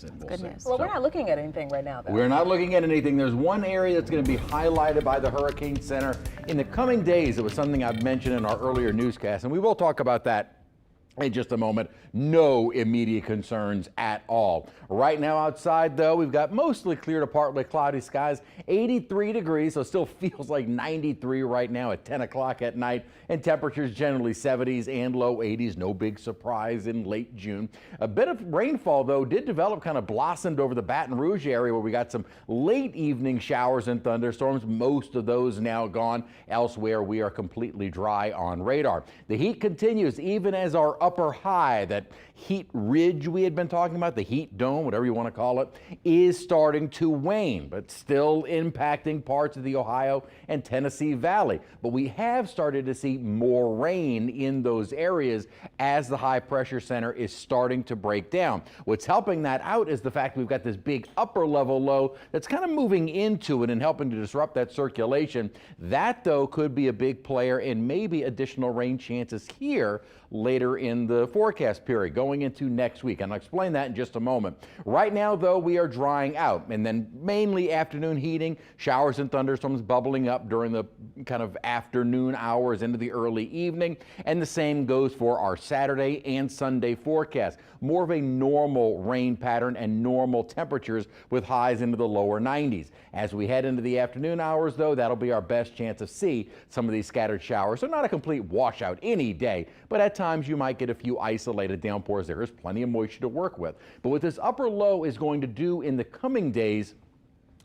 Good news. Well, we're not looking at anything right now, though. We're not looking at anything. There's one area that's going to be highlighted by the Hurricane Center in the coming days. It was something I've mentioned in our earlier newscast, and we will talk about that in just a moment. No immediate concerns at all. Right now outside, though, we've got mostly clear to partly cloudy skies, 83 degrees, so it still feels like 93 right now at 10 o'clock at night, and temperatures generally 70s and low 80s. No big surprise in late June. A bit of rainfall, though, did develop, kind of blossomed over the Baton Rouge area where we got some late evening showers and thunderstorms. Most of those now gone. Elsewhere, we are completely dry on radar. The heat continues even as our upper high, that heat ridge we had been talking about, the heat dome, whatever you want to call it, is starting to wane, but still impacting parts of the Ohio and Tennessee Valley. But we have started to see more rain in those areas as the high pressure center is starting to break down. What's helping that out is the fact we've got this big upper level low that's kind of moving into it and helping to disrupt that circulation. That, though, could be a big player in maybe additional rain chances here later in the forecast period going into next week, and I'll explain that in just a moment. Right now, though, we are drying out, and then mainly afternoon heating, showers and thunderstorms bubbling up during the kind of afternoon hours into the early evening, and the same goes for our Saturday and Sunday forecast. More of a normal rain pattern and normal temperatures with highs into the lower 90s. As we head into the afternoon hours, though, that'll be our best chance to see some of these scattered showers. So not a complete washout any day, but at times you might get a few isolated downpours. There is plenty of moisture to work with. But what this upper low is going to do in the coming days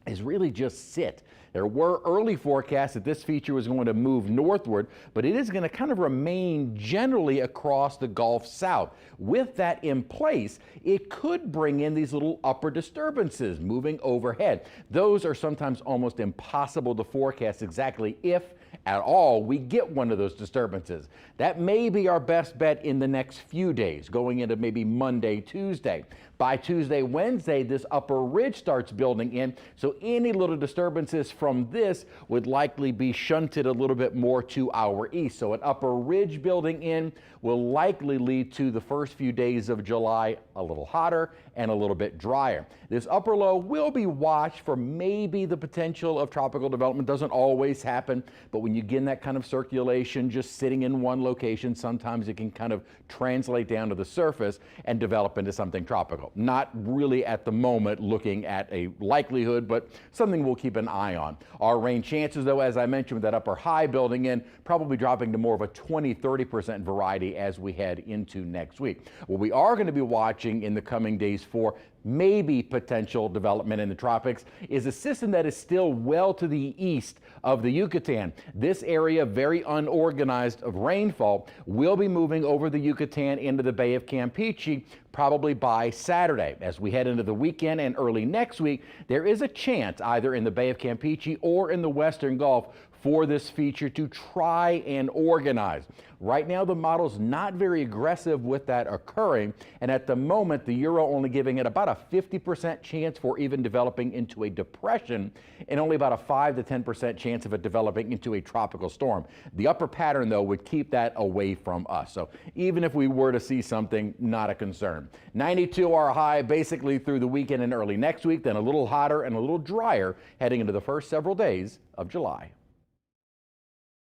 is really just sit. There were early forecasts that this feature was going to move northward, but it is going to kind of remain generally across the Gulf South. With that in place, it could bring in these little upper disturbances moving overhead. Those are sometimes almost impossible to forecast exactly if at all we get one of those disturbances. That may be our best bet in the next few days, going into maybe Monday, Tuesday. By Tuesday, Wednesday, this upper ridge starts building in, so any little disturbances from this would likely be shunted a little bit more to our east. So an upper ridge building in will likely lead to the first few days of July a little hotter and a little bit drier. This upper low will be watched for maybe the potential of tropical development. Doesn't always happen, but when you get in that kind of circulation just sitting in one location, sometimes it can kind of translate down to the surface and develop into something tropical. Not really at the moment looking at a likelihood, but something we'll keep an eye on. Our rain chances, though, as I mentioned, with that upper high building in, probably dropping to more of a 20-30% variety as we head into next week. What we are going to be watching in the coming days for maybe potential development in the tropics is a system that is still well to the east of the Yucatan. This area, very unorganized of rainfall, will be moving over the Yucatan into the Bay of Campeche probably by Saturday. As we head into the weekend and early next week, there is a chance either in the Bay of Campeche or in the Western Gulf for this feature to try and organize. Right now, the model's not very aggressive with that occurring, and at the moment, the Euro only giving it about a 50% chance for even developing into a depression, and only about a 5 to 10% chance of it developing into a tropical storm. The upper pattern, though, would keep that away from us. So even if we were to see something, not a concern. 92 our high basically through the weekend and early next week, then a little hotter and a little drier heading into the first several days of July.